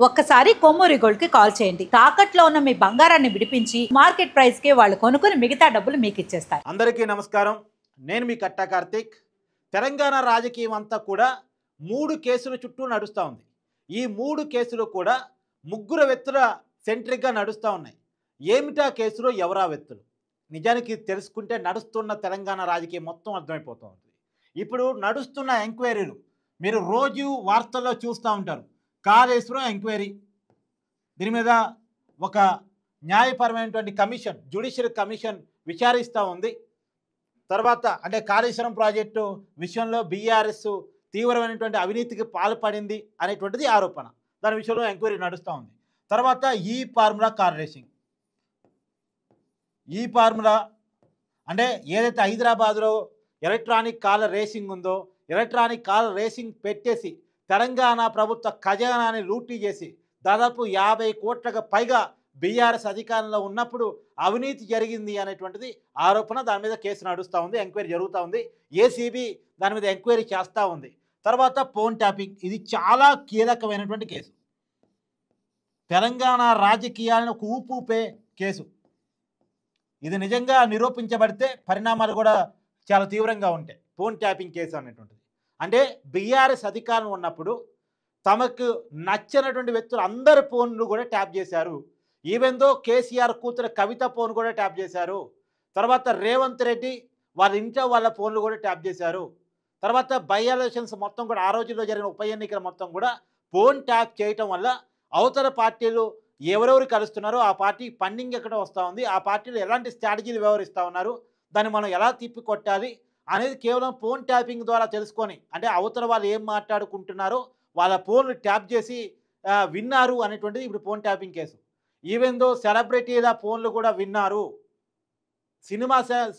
ఒక్కసారి కొమ్మూరి గోల్డ్ కి కాల్ చేయండి. తాకట్లో ఉన్న మీ బంగారాన్ని విడిపించి మార్కెట్ ప్రైస్ కి వాళ్ళు కొనుక్కుని మిగతా డబ్బులు మీకు ఇచ్చేస్తారు. అందరికీ నమస్కారం. నేను మీ కట్టా కార్తిక్. తెలంగాణ రాజకీయం అంతా కూడా 3 కేసుల చుట్టూ నడుస్తూ ఉంది. ఈ 3 కేసులు కూడా ముగ్గురు వ్యక్తుల సెంట్రిక్గా నడుస్తూ ఉన్నాయి. ఏమిటా కేసులు, ఎవరా వ్యక్తులు? నిజానికి తెలుసుకుంటే నడుస్తున్న తెలంగాణ రాజకీయం మొత్తం అర్థమైపోతూ ఉంటుంది. ఇప్పుడు నడుస్తున్న ఎంక్వైరీలు మీరు రోజు వార్తల్లో చూస్తూ ఉంటారు. కాళేశ్వరం ఎంక్వైరీ, దీని మీద ఒక న్యాయపరమైనటువంటి కమిషన్, జ్యుడిషియల్ కమిషన్ విచారిస్తూ ఉంది. తర్వాత అంటే కాళేశ్వరం ప్రాజెక్టు విషయంలో బీఆర్ఎస్ తీవ్రమైనటువంటి అవినీతికి పాల్పడింది అనేటువంటిది ఆరోపణ. దాని విషయంలో ఎంక్వైరీ నడుస్తూ ఉంది. తర్వాత ఈ ఫార్ములా కార్ రేసింగ్, ఈ ఫార్ములా అంటే ఏదైతే హైదరాబాద్లో ఎలక్ట్రానిక్ కార్ రేసింగ్ ఉందో, ఎలక్ట్రానిక్ కార్ రేసింగ్ పెట్టేసి తెలంగాణ ప్రభుత్వ ఖజానాని లూటీ చేసి దాదాపు 50 కోట్లకు పైగా బీఆర్ఎస్ అధికారంలో ఉన్నప్పుడు అవినీతి జరిగింది అనేటువంటిది ఆరోపణ. దాని మీద కేసు నడుస్తూ ఉంది, ఎంక్వైరీ జరుగుతూ ఉంది. ఏసీబీ దాని మీద ఎంక్వైరీ చేస్తూ ఉంది. తర్వాత ఫోన్ ట్యాపింగ్, ఇది చాలా కీలకమైనటువంటి కేసు. తెలంగాణ రాజకీయాలను ఊపే కేసు. ఇది నిజంగా నిరూపించబడితే పరిణామాలు కూడా చాలా తీవ్రంగా ఉంటాయి. ఫోన్ ట్యాపింగ్ కేసు అనేటువంటిది అంటే బీఆర్ఎస్ అధికారం ఉన్నప్పుడు తమకు నచ్చినటువంటి వ్యక్తులు అందరి ఫోన్లు కూడా ట్యాప్ చేశారు. ఈవెందో కేసీఆర్ కూతురు కవిత ఫోన్ కూడా ట్యాప్ చేశారు. తర్వాత రేవంత్ రెడ్డి వాళ్ళ ఇంట్లో వాళ్ళ ఫోన్లు కూడా ట్యాప్ చేశారు. తర్వాత బై ఎలక్షన్స్ మొత్తం కూడా ఆ రోజుల్లో జరిగిన ఉప ఎన్నికల మొత్తం కూడా ఫోన్ ట్యాప్ చేయటం వల్ల అవతల పార్టీలు ఎవరెవరు కలుస్తున్నారో ఆ పార్టీ ఫండింగ్ ఎక్కడ వస్తూ ఉంది, ఆ పార్టీలు ఎలాంటి స్ట్రాటజీలు వ్యవహరిస్తూ ఉన్నారు, దాన్ని మనం ఎలా తిప్పి కొట్టాలి అనేది కేవలం ఫోన్ ట్యాపింగ్ ద్వారా తెలుసుకొని, అంటే అవతల వాళ్ళు ఏం మాట్లాడుకుంటున్నారో వాళ్ళ ఫోన్లు ట్యాప్ చేసి విన్నారు అనేటువంటిది ఇప్పుడు ఫోన్ ట్యాపింగ్ కేసు. ఈవెందో సెలబ్రిటీల ఫోన్లు కూడా విన్నారు.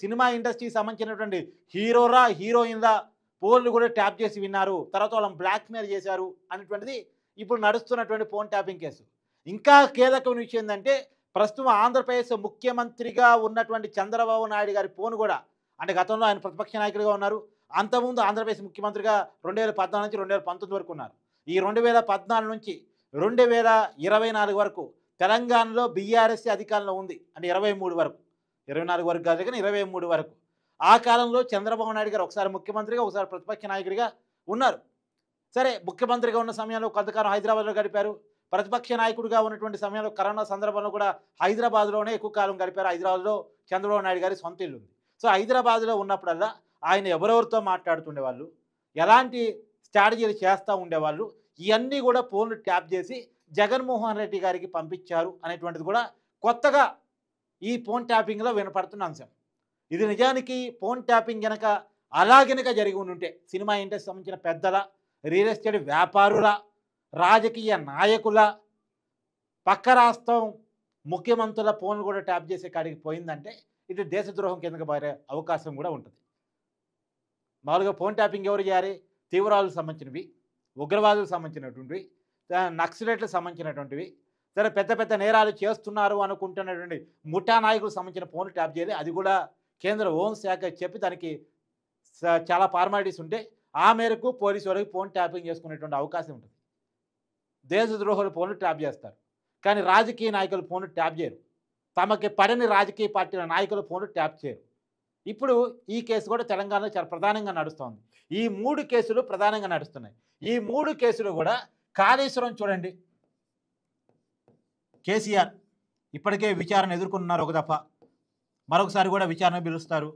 సినిమా ఇండస్ట్రీకి సంబంధించినటువంటి హీరోరా హీరోయిన్ల ఫోన్లు కూడా ట్యాప్ చేసి విన్నారు. తర్వాత వాళ్ళని బ్లాక్మెయిల్ చేశారు అనేటువంటిది ఇప్పుడు నడుస్తున్నటువంటి ఫోన్ ట్యాపింగ్ కేసు. ఇంకా కీలకమైన విషయం ఏంటంటే ప్రస్తుతం ఆంధ్రప్రదేశ్ ముఖ్యమంత్రిగా ఉన్నటువంటి చంద్రబాబు నాయుడు గారి ఫోన్ కూడా, అంటే గతంలో ఆయన ప్రతిపక్ష నాయకుడిగా ఉన్నారు, అంతకుముందు ఆంధ్రప్రదేశ్ ముఖ్యమంత్రిగా 2014 నుంచి 2019 వరకు ఉన్నారు. ఈ 2014 నుంచి 2024 వరకు తెలంగాణలో బీఆర్ఎస్ అధికారంలో ఉంది. అంటే 23 వరకు, 24 వరకు కాదు కానీ 23 వరకు. ఆ కాలంలో చంద్రబాబు నాయుడు గారు ఒకసారి ముఖ్యమంత్రిగా, ఒకసారి ప్రతిపక్ష నాయకుడిగా ఉన్నారు. సరే, ముఖ్యమంత్రిగా ఉన్న సమయంలో కొంతకాలం హైదరాబాద్లో గడిపారు. ప్రతిపక్ష నాయకుడిగా ఉన్నటువంటి సమయంలో కరోనా సందర్భంలో కూడా హైదరాబాద్లోనే ఎక్కువ కాలం గడిపారు. హైదరాబాద్లో చంద్రబాబు నాయుడు గారి సొంత ఇల్లు ఉంది. సో హైదరాబాద్లో ఉన్నప్పుడల్లా ఆయన ఎవరెవరితో మాట్లాడుతుండేవాళ్ళు, ఎలాంటి స్ట్రాటజీలు చేస్తూ ఉండేవాళ్ళు, ఇవన్నీ కూడా ఫోన్లు ట్యాప్ చేసి జగన్మోహన్ రెడ్డి గారికి పంపించారు అనేటువంటిది కూడా కొత్తగా ఈ ఫోన్ ట్యాపింగ్లో వినపడుతున్న అంశం. ఇది నిజానికి ఫోన్ ట్యాపింగ్ కనుక అలాగనక జరిగి ఉంటే సినిమా ఇండస్ట్రీ సంబంధించిన పెద్దల, రియల్ ఎస్టేట్ వ్యాపారుల, రాజకీయ నాయకుల, పక్క రాష్ట్రం ముఖ్యమంత్రుల ఫోన్లు కూడా ట్యాప్ చేసే కాడికి పోయిందంటే ఇది దేశద్రోహం కిందకి మారే అవకాశం కూడా ఉంటుంది. మామూలుగా ఫోన్ ట్యాపింగ్ ఎవరు చేయాలి? తీవ్రవాదులకు సంబంధించినవి, ఉగ్రవాదులకు సంబంధించినటువంటివి, నక్సలైట్లకు సంబంధించినటువంటివి, సరే పెద్ద పెద్ద నేరాలు చేస్తున్నారు అనుకుంటున్నటువంటి ముఠా నాయకులకు సంబంధించిన ఫోన్లు ట్యాప్ చేయాలి. అది కూడా కేంద్ర హోంశాఖ చెప్పి దానికి చాలా ఫార్మాలిటీస్ ఉంటే ఆ మేరకు పోలీసు వరకు ఫోన్ ట్యాపింగ్ చేసుకునేటువంటి అవకాశం ఉంటుంది. దేశద్రోహుల ఫోన్లు ట్యాప్ చేస్తారు, కానీ రాజకీయ నాయకుల ఫోన్లు ట్యాప్ చేయరు. తమకి పడని రాజకీయ పార్టీల నాయకుల ఫోన్లు ట్యాప్ చేయరు. ఇప్పుడు ఈ కేసు కూడా తెలంగాణలో చాలా ప్రధానంగా నడుస్తోంది. ఈ 3 కేసులు ప్రధానంగా నడుస్తున్నాయి. ఈ 3 కేసులు కూడా కాళేశ్వరం చూడండి, కేసీఆర్ ఇప్పటికే విచారణ ఎదుర్కొన్నారు ఒక దఫా, మరొకసారి కూడా విచారణ పిలుస్తారు.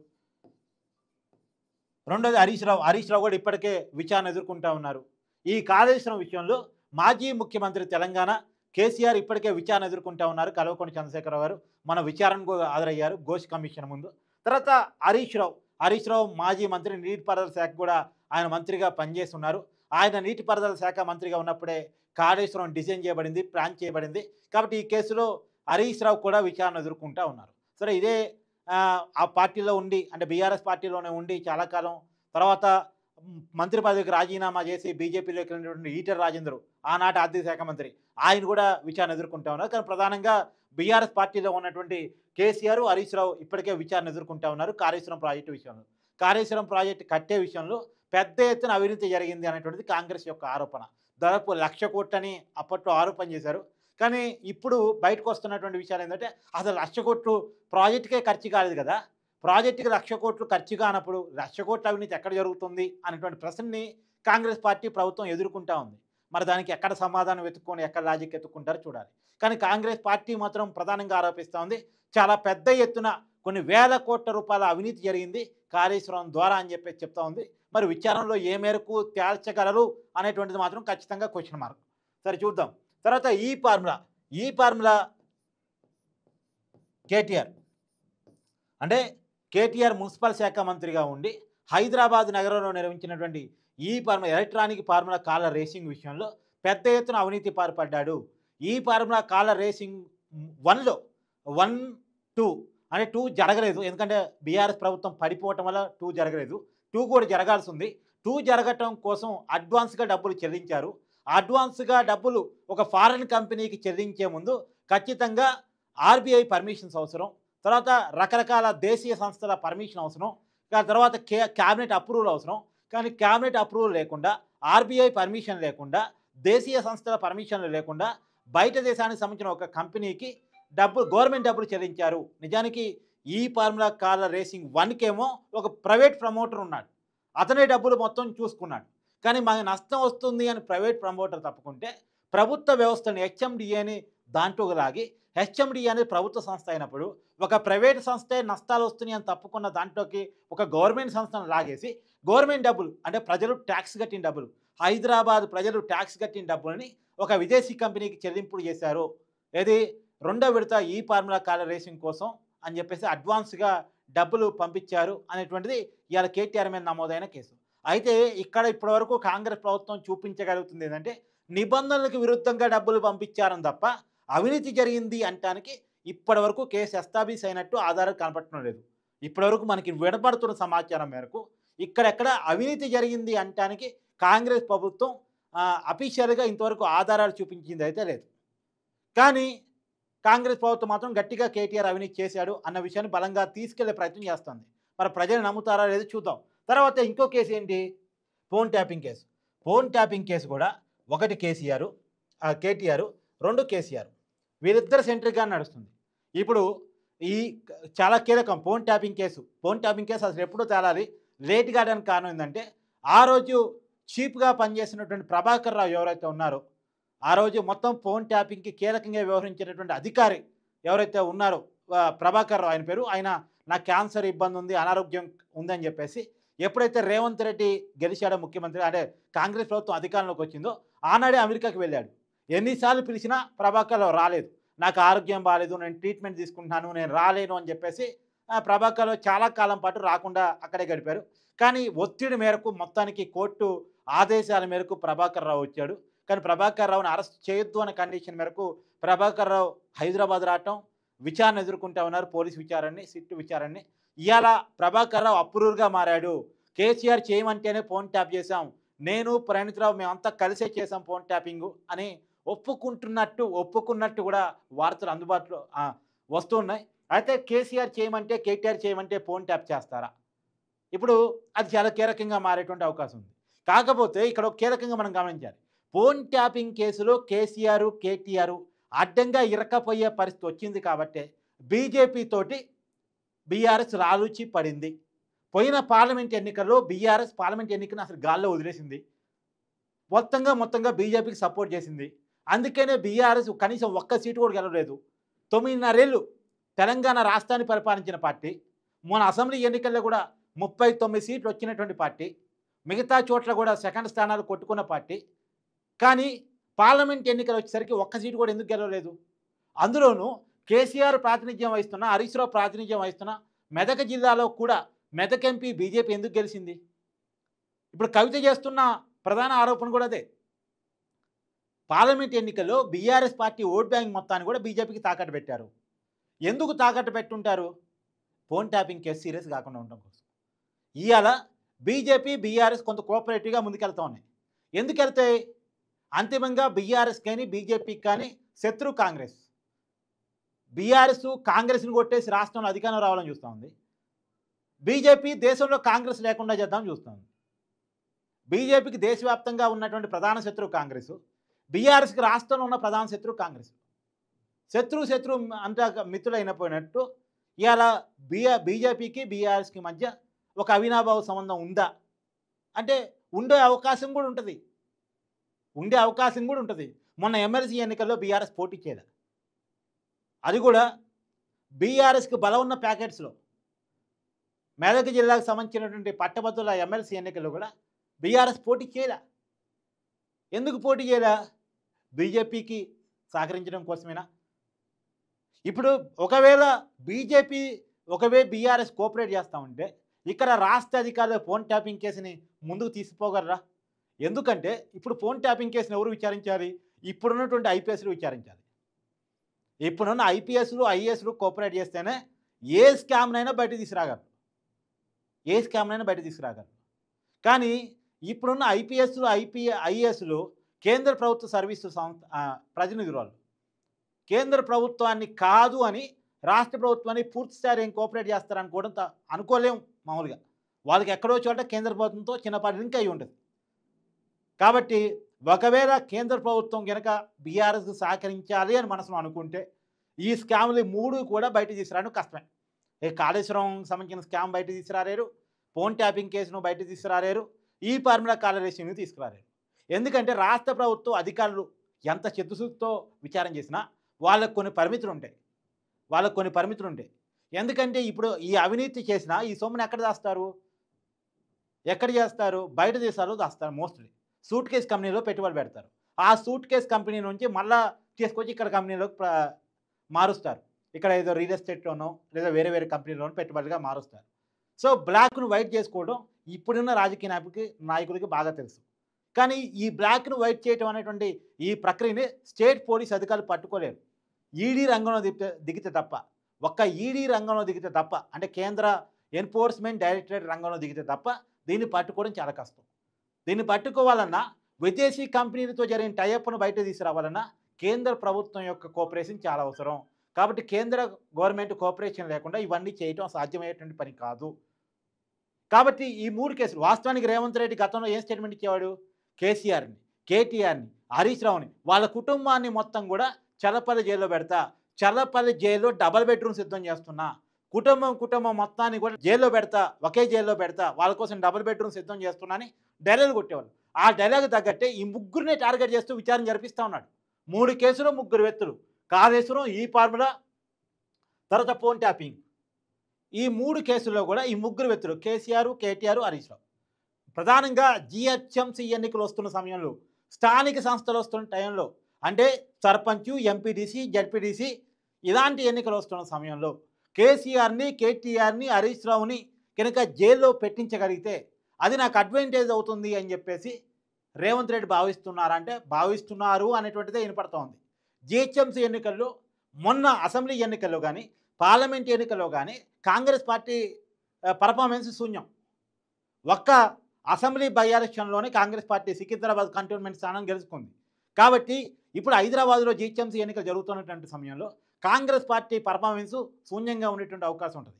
రెండోది హరీష్ రావు కూడా ఇప్పటికే విచారణ ఎదుర్కొంటూ ఉన్నారు. ఈ కాళేశ్వరం విషయంలో మాజీ ముఖ్యమంత్రి తెలంగాణ కేసీఆర్ ఇప్పటికే విచారణ ఎదుర్కొంటూ ఉన్నారు. కల్వకుంట్ల చంద్రశేఖరరావు గారు మన విచారణకు హాజరయ్యారు ఘోష్ కమిషన్ ముందు. తర్వాత హరీష్ రావు మాజీ మంత్రి, నీటిపారుదల శాఖ కూడా ఆయన మంత్రిగా పనిచేస్తున్నారు. ఆయన నీటిపారుదల శాఖ మంత్రిగా ఉన్నప్పుడే కాళేశ్వరం డిజైన్ చేయబడింది, ప్లాన్ చేయబడింది. కాబట్టి ఈ కేసులో హరీష్ రావు కూడా విచారణ ఎదుర్కొంటూ ఉన్నారు. సరే, ఇదే ఆ పార్టీలో ఉండి, అంటే బీఆర్ఎస్ పార్టీలోనే ఉండి చాలా కాలం తర్వాత మంత్రి పదవికి రాజీనామా చేసి బీజేపీలోకి వెళ్ళినటువంటి ఈటెల రాజేందర్, ఆనాటి ఆర్థిక శాఖ మంత్రి, ఆయన కూడా విచారణ ఎదుర్కొంటూ ఉన్నారు. కానీ ప్రధానంగా బీఆర్ఎస్ పార్టీలో ఉన్నటువంటి కేసీఆర్, హరీష్ రావు ఇప్పటికే విచారణ ఎదుర్కొంటూ ఉన్నారు కాళేశ్వరం ప్రాజెక్టు విషయంలో. కాళేశ్వరం ప్రాజెక్టు కట్టే విషయంలో పెద్ద ఎత్తున అవినీతి జరిగింది అనేటువంటిది కాంగ్రెస్ యొక్క ఆరోపణ. దాదాపు 1,00,000 కోట్లని అప్పట్లో ఆరోపణ చేశారు. కానీ ఇప్పుడు బయటకు వస్తున్నటువంటి విషయాలు ఏంటంటే అసలు 1,00,000 కోట్లు ప్రాజెక్టుకే ఖర్చు కాలేదు కదా! ప్రాజెక్టుకి 1,00,000 కోట్లు ఖర్చు కానప్పుడు 1,00,000 కోట్ల అవినీతి ఎక్కడ జరుగుతుంది అనేటువంటి ప్రశ్నని కాంగ్రెస్ పార్టీ ప్రభుత్వం ఎదుర్కొంటా ఉంది. మరి దానికి ఎక్కడ సమాధానం వెతుక్కొని ఎక్కడ లాజిక్ ఎత్తుక్కుంటారో చూడాలి. కానీ కాంగ్రెస్ పార్టీ మాత్రం ప్రధానంగా ఆరోపిస్తూ ఉంది చాలా పెద్ద ఎత్తున కొన్ని వేల కోట్ల రూపాయల అవినీతి జరిగింది కాళేశ్వరం ద్వారా అని చెప్పేసి చెప్తా ఉంది. మరి విచారణలో ఏ మేరకు తేల్చగలరు అనేటువంటిది మాత్రం ఖచ్చితంగా క్వశ్చన్ మార్క్. సరే చూద్దాం. తర్వాత ఈ ఫార్ములా కేటీఆర్ అంటే కేటీఆర్ మున్సిపల్ శాఖ మంత్రిగా ఉండి హైదరాబాద్ నగరంలో నిర్వహించినటువంటి ఈ ఫార్ములా ఎలక్ట్రానిక్ ఫార్ములా కాలర్ రేసింగ్ విషయంలో పెద్ద ఎత్తున అవినీతి పాల్పడ్డాడు. ఈ ఫార్ములా కాలర్ రేసింగ్ 1లో 1, 2 అంటే 2 జరగలేదు. ఎందుకంటే బీఆర్ఎస్ ప్రభుత్వం పడిపోవటం వల్ల 2 జరగలేదు. 2 కూడా జరగాల్సి ఉంది. 2 జరగటం కోసం అడ్వాన్స్గా డబ్బులు చెల్లించారు. అడ్వాన్స్గా డబ్బులు ఒక ఫారెన్ కంపెనీకి చెల్లించే ముందు ఖచ్చితంగా ఆర్బీఐ పర్మిషన్స్ అవసరం. తర్వాత రకరకాల దేశీయ సంస్థల పర్మిషన్ అవసరం. తర్వాత క్యాబినెట్ అప్రూవల్ అవసరం. కానీ క్యాబినెట్ అప్రూవల్ లేకుండా, ఆర్బీఐ పర్మిషన్ లేకుండా, దేశీయ సంస్థల పర్మిషన్లు లేకుండా బయట దేశానికి సంబంధించిన ఒక కంపెనీకి గవర్నమెంట్ డబ్బులు చెల్లించారు. నిజానికి ఈ ఫార్ములా కాలర్ రేసింగ్ 1కేమో ఒక ప్రైవేట్ ప్రమోటర్ ఉన్నాడు. అతనే డబ్బులు మొత్తం చూసుకున్నాడు. కానీ మనకు నష్టం వస్తుంది అని ప్రైవేట్ ప్రమోటర్ తప్పుకుంటే ప్రభుత్వ వ్యవస్థని హెచ్ఎండిఏని దాంట్లోకి లాగి, హెచ్ఎండిఏ అనేది ప్రభుత్వ సంస్థ అయినప్పుడు ఒక ప్రైవేట్ సంస్థే నష్టాలు వస్తున్నాయి అని తప్పుకున్న దాంట్లోకి ఒక గవర్నమెంట్ సంస్థను లాగేసి గవర్నమెంట్ డబ్బులు అంటే ప్రజలు ట్యాక్స్ కట్టిన డబ్బులు, హైదరాబాద్ ప్రజలు ట్యాక్స్ కట్టిన డబ్బులని ఒక విదేశీ కంపెనీకి చెల్లింపులు చేశారు. ఏది రెండో విడత ఈ ఫార్ములా కాలర్ రేసింగ్ కోసం అని చెప్పేసి అడ్వాన్స్గా డబ్బులు పంపించారు అనేటువంటిది ఇవాళ కేటీఆర్ మీద నమోదైన కేసు. అయితే ఇక్కడ ఇప్పటివరకు కాంగ్రెస్ ప్రభుత్వం చూపించగలుగుతుంది ఏంటంటే నిబంధనలకు విరుద్ధంగా డబ్బులు పంపించారని తప్ప అవినీతి జరిగింది అంటానికి ఇప్పటివరకు కేసు ఎస్టాబ్లిష్ అయినట్టు ఆధారం కనపడటం లేదు. ఇప్పటివరకు మనకి వినపడుతున్న సమాచారం మేరకు ఇక్కడెక్కడ అవినీతి జరిగింది అంటానికి కాంగ్రెస్ ప్రభుత్వం అఫీషియల్గా ఇంతవరకు ఆధారాలు చూపించింది అయితే లేదు. కానీ కాంగ్రెస్ ప్రభుత్వం మాత్రం గట్టిగా కేటీఆర్ అవినీతి చేశాడు అన్న విషయాన్ని బలంగా తీసుకెళ్లే ప్రయత్నం చేస్తుంది. మరి ప్రజలు నమ్ముతారా లేదో చూద్దాం. తర్వాత ఇంకో కేసు ఏంటి? Phone tapping case. Phone tapping case కూడా ఒకటి కేటీఆర్, 2 కేసీఆర్ వీరిద్దరు సెంట్రిక్గా నడుస్తుంది. ఇప్పుడు ఈ చాలా కీలకం phone tapping case. Phone tapping case అసలు ఎప్పుడూ తేలాలి, లేట్ కావడానికి కారణం ఏంటంటే ఆ రోజు చీప్గా పనిచేసినటువంటి ప్రభాకర్ రావు ఎవరైతే ఉన్నారో, ఆ రోజు మొత్తం ఫోన్ ట్యాపింగ్కి కీలకంగా వ్యవహరించేటటువంటి అధికారి ఎవరైతే ఉన్నారో ప్రభాకర్ రావు ఆయన పేరు, ఆయన నాకు క్యాన్సర్ ఇబ్బంది ఉంది, అనారోగ్యం ఉందని చెప్పేసి ఎప్పుడైతే రేవంత్ రెడ్డి గెలిచాడో ముఖ్యమంత్రి, అంటే కాంగ్రెస్ ప్రభుత్వం అధికారంలోకి వచ్చిందో ఆనాడే అమెరికాకి వెళ్ళాడు. ఎన్నిసార్లు పిలిచినా ప్రభాకర్ రావు రాలేదు. నాకు ఆరోగ్యం బాగాలేదు, నేను ట్రీట్మెంట్ తీసుకుంటున్నాను, నేను రాలేను అని చెప్పేసి ప్రభాకర్ రావు చాలా కాలం పాటు రాకుండా అక్కడే గడిపారు. కానీ ఒత్తిడి మేరకు మొత్తానికి కోర్టు ఆదేశాల మేరకు ప్రభాకర్ రావు వచ్చాడు. కానీ ప్రభాకర్ రావుని అరెస్ట్ చేయొద్దు అనే కండిషన్ మేరకు ప్రభాకర్ రావు హైదరాబాద్ రావటం, విచారణ ఎదుర్కొంటా ఉన్నారు, పోలీసు విచారణని, సిట్టు విచారణని. ఇవాళ ప్రభాకర్ రావు అప్రూవర్గా మారాడు. కేసీఆర్ చేయమంటేనే ఫోన్ ట్యాప్ చేశాం, నేను ప్రణీత్ రావు మేమంతా కలిసే చేసాం ఫోన్ ట్యాపింగ్ అని ఒప్పుకున్నట్టు కూడా వార్తలు అందుబాటులో వస్తున్నాయి. అయితే కేసీఆర్ చేయమంటే, కేటీఆర్ చేయమంటే ఫోన్ ట్యాప్ చేస్తారా? ఇప్పుడు అది చాలా కీలకంగా మారేటువంటి అవకాశం ఉంది. కాకపోతే ఇక్కడ కీలకంగా మనం గమనించాలి, ఫోన్ ట్యాపింగ్ కేసులో కేసీఆర్, కేటీఆర్ అడ్డంగా ఇరకపోయే పరిస్థితి వచ్చింది కాబట్టి బీజేపీ తోటి బీఆర్ఎస్ రాలుచి పడింది. పోయిన పార్లమెంట్ ఎన్నికల్లో బీఆర్ఎస్ పార్లమెంట్ ఎన్నికను అసలు గాల్లో వదిలేసింది. మొత్తంగా బీజేపీకి సపోర్ట్ చేసింది. అందుకనే బీఆర్ఎస్ కనీసం ఒక్క సీటు కూడా గెలవలేదు. 9.5 ఏళ్ళు తెలంగాణ రాష్ట్రాన్ని పరిపాలించిన పార్టీ, మన అసెంబ్లీ ఎన్నికల్లో కూడా 39 సీట్లు వచ్చినటువంటి పార్టీ, మిగతా చోట్ల కూడా సెకండ్ స్థానాలు కొట్టుకున్న పార్టీ. కానీ పార్లమెంట్ ఎన్నికలు వచ్చేసరికి ఒక్క సీటు కూడా ఎందుకు గెలవలేదు? అందులోనూ కేసీఆర్ ప్రాతినిధ్యం వహిస్తున్న, హరీష్ రావు ప్రాతినిధ్యం వహిస్తున్న మెదక్ జిల్లాలో కూడా మెదక్ ఎంపీ బీజేపీ ఎందుకు గెలిచింది? ఇప్పుడు కవిత చేస్తున్న ప్రధాన ఆరోపణ కూడా అదే. పార్లమెంట్ ఎన్నికల్లో బీఆర్ఎస్ పార్టీ ఓట్ బ్యాంక్ మొత్తాన్ని కూడా బీజేపీకి తాకట్టు పెట్టారు. ఎందుకు తాకట్టు పెట్టుంటారు? ఫోన్ ట్యాపింగ్ కేసు సీరియస్ కాకుండా ఉండడం కోసం. ఇవాళ బీజేపీ, బీఆర్ఎస్ కొంత కోఆపరేటివ్గా ముందుకెళ్తా ఉన్నాయి. ఎందుకు వెళ్తాయి? అంతిమంగా బీఆర్ఎస్ కానీ బీజేపీకి కానీ శత్రు కాంగ్రెస్. బీఆర్ఎస్ కాంగ్రెస్ని కొట్టేసి రాష్ట్రంలో అధికారం రావాలని చూస్తూ ఉంది. బీజేపీ దేశంలో కాంగ్రెస్ లేకుండా చేద్దామని చూస్తుంది. బీజేపీకి దేశవ్యాప్తంగా ఉన్నటువంటి ప్రధాన శత్రువు కాంగ్రెస్, బీఆర్ఎస్కి రాష్ట్రంలో ఉన్న ప్రధాన శత్రువు కాంగ్రెస్. శత్రువు అంతా మిత్రులైనపోయినట్టు ఇవాళ బీజేపీకి బీఆర్ఎస్కి మధ్య ఒక అవినాభావ సంబంధం ఉందా అంటే ఉండే అవకాశం కూడా ఉంటుంది. మొన్న ఎమ్మెల్సీ ఎన్నికల్లో బీఆర్ఎస్ పోటీ చేయలే. అది కూడా బీఆర్ఎస్కి బలం ఉన్న ప్యాకెట్స్లో మెదక్ జిల్లాకు సంబంధించినటువంటి పట్టభద్రుల ఎమ్మెల్సీ ఎన్నికల్లో కూడా బీఆర్ఎస్ పోటీ చేయలే. ఎందుకు పోటీ చేయలే? బీజేపీకి సహకరించడం కోసమేనా? ఇప్పుడు ఒకవేళ బీఆర్ఎస్ కోఆపరేట్ చేస్తూ ఉంటే ఇక్కడ రాష్ట్ర అధికారులు ఫోన్ ట్యాపింగ్ కేసుని ముందుకు తీసుకుపోగలరా? ఎందుకంటే ఇప్పుడు ఫోన్ ట్యాపింగ్ కేసుని ఎవరు విచారించాలి? ఇప్పుడున్నటువంటి ఐపీఎస్లు విచారించాలి. ఇప్పుడున్న ఐపీఎస్లు ఐఏఎస్లు కోఆపరేట్ చేస్తేనే ఏ స్కామ్నైనా బయట తీసుకురాగలరు. కానీ ఇప్పుడున్న ఐపీఎస్లు ఐఏఎస్లు కేంద్ర ప్రభుత్వ సర్వీసు ప్రతినిధులు వాళ్ళు. కేంద్ర ప్రభుత్వాన్ని కాదు అని రాష్ట్ర ప్రభుత్వాన్ని పూర్తి స్థాయి ఏం కోఆపరేట్ చేస్తారనుకోవడం అనుకోలేం. మామూలుగా వాళ్ళకి ఎక్కడో చోట కేంద్ర ప్రభుత్వంతో చిన్నపాటి లింక్ అయి ఉంటుంది. కాబట్టి ఒకవేళ కేంద్ర ప్రభుత్వం కనుక బీఆర్ఎస్కి సహకరించాలి అని మనసులో అనుకుంటే ఈ స్కామ్లు 3 కూడా బయట తీసుకురావడం కష్టమే. కాళేశ్వరం సంబంధించిన స్కామ్ బయట తీసుకురాలేరు, ఫోన్ ట్యాపింగ్ కేసును బయట తీసుకురాలేరు, ఈ ఫార్ములా కాలరేషన్ను తీసుకురాలేరు. ఎందుకంటే రాష్ట్ర ప్రభుత్వం అధికారులు ఎంత చిత్తశుద్ధితో విచారణ చేసినా వాళ్ళకు కొన్ని పరిమితులు ఉంటాయి. ఎందుకంటే ఇప్పుడు ఈ అవినీతి చేసినా ఈ సొమ్ముని ఎక్కడ చేస్తారు? బయట దేశాల్లో దాస్తారు. మోస్ట్లీ సూట్ కేస్ కంపెనీలో పెట్టుబడి పెడతారు. ఆ సూట్ కేస్ కంపెనీ నుంచి మళ్ళీ తీసుకొచ్చి ఇక్కడ కంపెనీలోకి మారుస్తారు. ఇక్కడ ఏదో రియల్ ఎస్టేట్లోనో లేదా వేరే కంపెనీలోనో పెట్టుబడిగా మారుస్తారు. సో బ్లాక్ను వైట్ చేసుకోవడం ఇప్పుడున్న రాజకీయ నాయకులకి బాగా తెలుసు. కానీ ఈ బ్లాక్ను వైట్ చేయడం అనేటువంటి ఈ ప్రక్రియని స్టేట్ పోలీస్ అధికారులు పట్టుకోలేరు. ఈడీ రంగంలో దిగితే తప్ప అంటే కేంద్ర ఎన్ఫోర్స్మెంట్ డైరెక్టరేట్ రంగంలో దిగితే తప్ప దీన్ని పట్టుకోవడం చాలా కష్టం. దీన్ని పట్టుకోవాలన్నా విదేశీ కంపెనీలతో జరిగిన టైఅప్ను బయట తీసుకురావాలన్నా కేంద్ర ప్రభుత్వం యొక్క కోఆపరేషన్ చాలా అవసరం. కాబట్టి కేంద్ర గవర్నమెంట్ కోఆపరేషన్ లేకుండా ఇవన్నీ చేయటం సాధ్యమయ్యేటువంటి పని కాదు. కాబట్టి ఈ 3 కేసులు వాస్తవానికి రేవంత్ రెడ్డి గతంలో ఏం స్టేట్మెంట్ ఇచ్చేవాడు? కేసీఆర్ని, కేటీఆర్ని, హరీష్ రావుని వాళ్ళ కుటుంబాన్ని మొత్తం కూడా చల్లపల్లి జైల్లో పెడతా, చల్లపల్లి జైల్లో డబల్ బెడ్రూమ్ సిద్ధం చేస్తున్నా, కుటుంబం మొత్తాన్ని కూడా జైల్లో పెడతా, ఒకే జైల్లో పెడతా, వాళ్ళ కోసం డబుల్ బెడ్రూమ్ సిద్ధం చేస్తున్నా అని డైలాగ్ కొట్టేవాళ్ళు. ఆ డైలాగ్ తగ్గట్టే ఈ 3 టార్గెట్ చేస్తూ విచారణ జరిపిస్తూ ఉన్నాడు. 3 కేసులు 3 వ్యక్తులు, కాళేశ్వరం, ఈ ఫార్ములా, తర్వాత ఫోన్ ట్యాపింగ్. ఈ 3 కేసుల్లో కూడా ఈ 3 వ్యక్తులు కేసీఆర్, కేటీఆర్, హరీష్ రావు ప్రధానంగా జిహెచ్ఎంసీ ఎన్నికలు వస్తున్న సమయంలో, స్థానిక సంస్థలు వస్తున్న టైంలో, అంటే సర్పంచ్, ఎంపీటీసీ, జడ్పీటీసీ ఇలాంటి ఎన్నికలు వస్తున్న సమయంలో కేసీఆర్ని, కేటీఆర్ని, హరీష్ రావుని కనుక జైల్లో పెట్టించగలిగితే అది నాకు అడ్వాంటేజ్ అవుతుంది అని చెప్పేసి రేవంత్ రెడ్డి భావిస్తున్నారు అనేటువంటిదే వినపడుతోంది. జిహెచ్ఎంసీ ఎన్నికల్లో, మొన్న అసెంబ్లీ ఎన్నికల్లో కానీ, పార్లమెంట్ ఎన్నికల్లో కానీ కాంగ్రెస్ పార్టీ పర్ఫార్మెన్స్ శూన్యం. ఒక్క అసెంబ్లీ బై ఎలక్షన్లోనే కాంగ్రెస్ పార్టీ సికింద్రాబాద్ కంటోన్మెంట్ స్థానం గెలుచుకుంది. కాబట్టి ఇప్పుడు హైదరాబాద్లో జిహెచ్ఎంసీ ఎన్నికలు జరుగుతున్నటువంటి సమయంలో కాంగ్రెస్ పార్టీ పర్ఫార్మెన్స్ శూన్యంగా ఉండేటువంటి అవకాశం ఉంటుంది.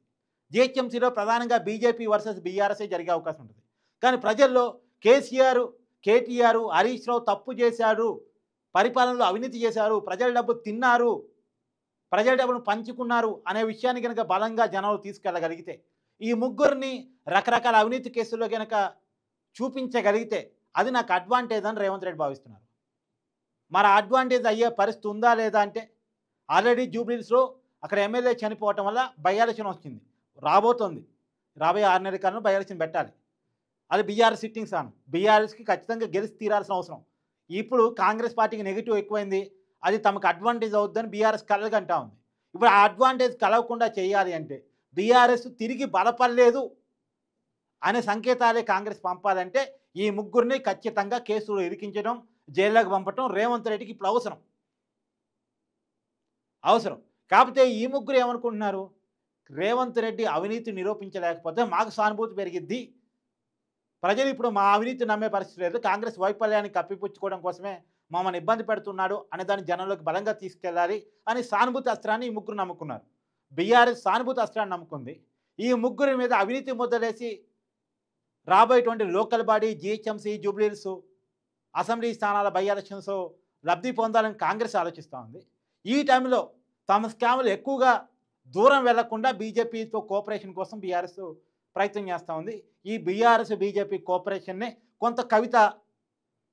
జిహెచ్ఎంసీలో ప్రధానంగా బీజేపీ వర్సెస్ బీఆర్ఎస్ఏ జరిగే అవకాశం ఉంటుంది. కానీ ప్రజల్లో కేసీఆర్, కేటీఆర్, హరీష్ రావు తప్పు చేశారు, పరిపాలనలో అవినీతి చేశారు, ప్రజల డబ్బు తిన్నారు, ప్రజల డబ్బును పంచుకున్నారు అనే విషయాన్ని కనుక బలంగా జనాలు తీసుకెళ్ళగలిగితే, ఈ 3 రకరకాల అవినీతి కేసుల్లో కనుక చూపించగలిగితే అది నాకు అడ్వాంటేజ్ అని రేవంత్ రెడ్డి భావిస్తున్నారు. మరి అడ్వాంటేజ్ అయ్యే పరిస్థితి ఉందా లేదా అంటే, ఆల్రెడీ జూబ్లీహిల్స్లో అక్కడ ఎమ్మెల్యే చనిపోవటం వల్ల బై ఎలక్షన్ వచ్చింది, రాబోయే 6 నెలల కాలంలో బై ఎలక్షన్ పెట్టాలి. అది బీఆర్ఎస్ సిట్టింగ్ స్థానం, బీఆర్ఎస్కి ఖచ్చితంగా గెలిచి తీరాల్సిన అవసరం. ఇప్పుడు కాంగ్రెస్ పార్టీకి నెగిటివ్ ఎక్కువైంది, అది తమకు అడ్వాంటేజ్ అవుద్దని బీఆర్ఎస్ కలగంటా ఉంది. ఇప్పుడు ఆ అడ్వాంటేజ్ కలగకుండా చేయాలి అంటే బీఆర్ఎస్ తిరిగి బలపడలేదు అనే సంకేతాలే కాంగ్రెస్ పంపాలంటే ఈ 3 ఖచ్చితంగా కేసులు ఇరికించడం, జైల్లోకి పంపడం రేవంత్ రెడ్డికి ఇప్పుడు అవసరం. కాకపోతే ఈ 3 ఏమనుకుంటున్నారు? రేవంత్ రెడ్డి అవినీతి నిరూపించలేకపోతే మాకు సానుభూతి పెరిగిద్ది, ప్రజలు ఇప్పుడు మా అవినీతి నమ్మే పరిస్థితి లేదు, కాంగ్రెస్ వైఫల్యాన్ని కప్పిపుచ్చుకోవడం కోసమే మమ్మల్ని ఇబ్బంది పెడుతున్నాడు అనే దాన్ని జనంలోకి బలంగా తీసుకెళ్ళాలి అని సానుభూతి అస్త్రాన్ని ఈ 3 నమ్ముకున్నారు. బీఆర్ఎస్ సానుభూతి అస్త్రాన్ని నమ్ముకుంది. ఈ 3 మీద అవినీతి ముద్దలేసి రాబోయేటువంటి local body GHMC Jubilee Hills assembly స్థానాల బై ఎలక్షన్స్ లబ్ధి పొందాలని కాంగ్రెస్ ఆలోచిస్తూ ఉంది. ఈ టైంలో తమ స్కాములు ఎక్కువగా దూరం వెళ్లకుండా బీజేపీతో కోఆపరేషన్ కోసం బీఆర్ఎస్ ప్రయత్నం చేస్తూ ఉంది. ఈ బీఆర్ఎస్ బీజేపీ కోఆపరేషన్నే కొంత కవిత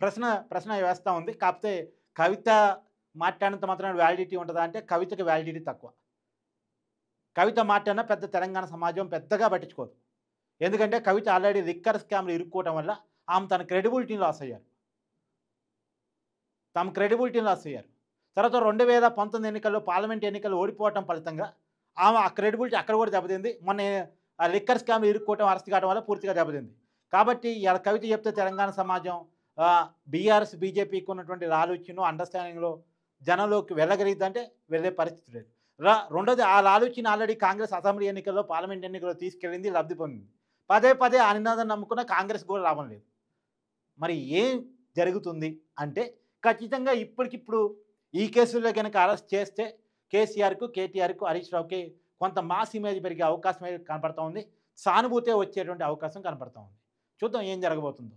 ప్రశ్న వేస్తూ ఉంది. కాకపోతే కవిత మాట్లాడినంత మాత్రం వ్యాలిడిటీ ఉంటుందా అంటే కవితకి వ్యాలిడిటీ తక్కువ. కవిత మాట్లాడినా పెద్ద తెలంగాణ సమాజం పెద్దగా పట్టించుకోదు. ఎందుకంటే కవిత ఆల్రెడీ లిక్కర్ స్కామ్లు ఇరుక్కోవడం వల్ల ఆమె తన క్రెడిబిలిటీని లాస్ అయ్యారు. తర్వాత 2019 ఎన్నికల్లో పార్లమెంట్ ఎన్నికల్లో ఓడిపోవటం ఫలితంగా ఆమె ఆ క్రెడిబిలిటీ అక్కడ కూడా దెబ్బతింది. మొన్న ఆ లిక్కర్ స్కామ్లు ఇరుక్కోవటం అరెస్ట్ కావడం వల్ల పూర్తిగా దెబ్బతింది. కాబట్టి ఇలా కవిత చెప్తే తెలంగాణ సమాజం బీఆర్ఎస్ బీజేపీకి ఉన్నటువంటి ఆలోచన అండర్స్టాండింగ్లో జనంలోకి వెళ్ళగలిగిద్దంటే వెళ్ళే పరిస్థితి లేదు. రెండోది ఆ ఆలోచన ఆల్రెడీ కాంగ్రెస్ అసెంబ్లీ ఎన్నికల్లో పార్లమెంట్ ఎన్నికల్లో తీసుకెళ్ళింది, లబ్ధి పొందింది. పదే ఆ నినాదం నమ్ముకున్న కాంగ్రెస్ కూడా లాభం లేదు. మరి ఏం జరుగుతుంది అంటే ఖచ్చితంగా ఇప్పటికిప్పుడు ఈ కేసుల్లో కనుక అరెస్ట్ చేస్తే కేసీఆర్కు కేటీఆర్కు హరీష్ రావుకి కొంత మాస్ ఇమేజ్ పెరిగే అవకాశం కనపడతా ఉంది. సానుభూతే వచ్చేటువంటి అవకాశం కనపడతా ఉంది. చూద్దాం ఏం జరగబోతుందో.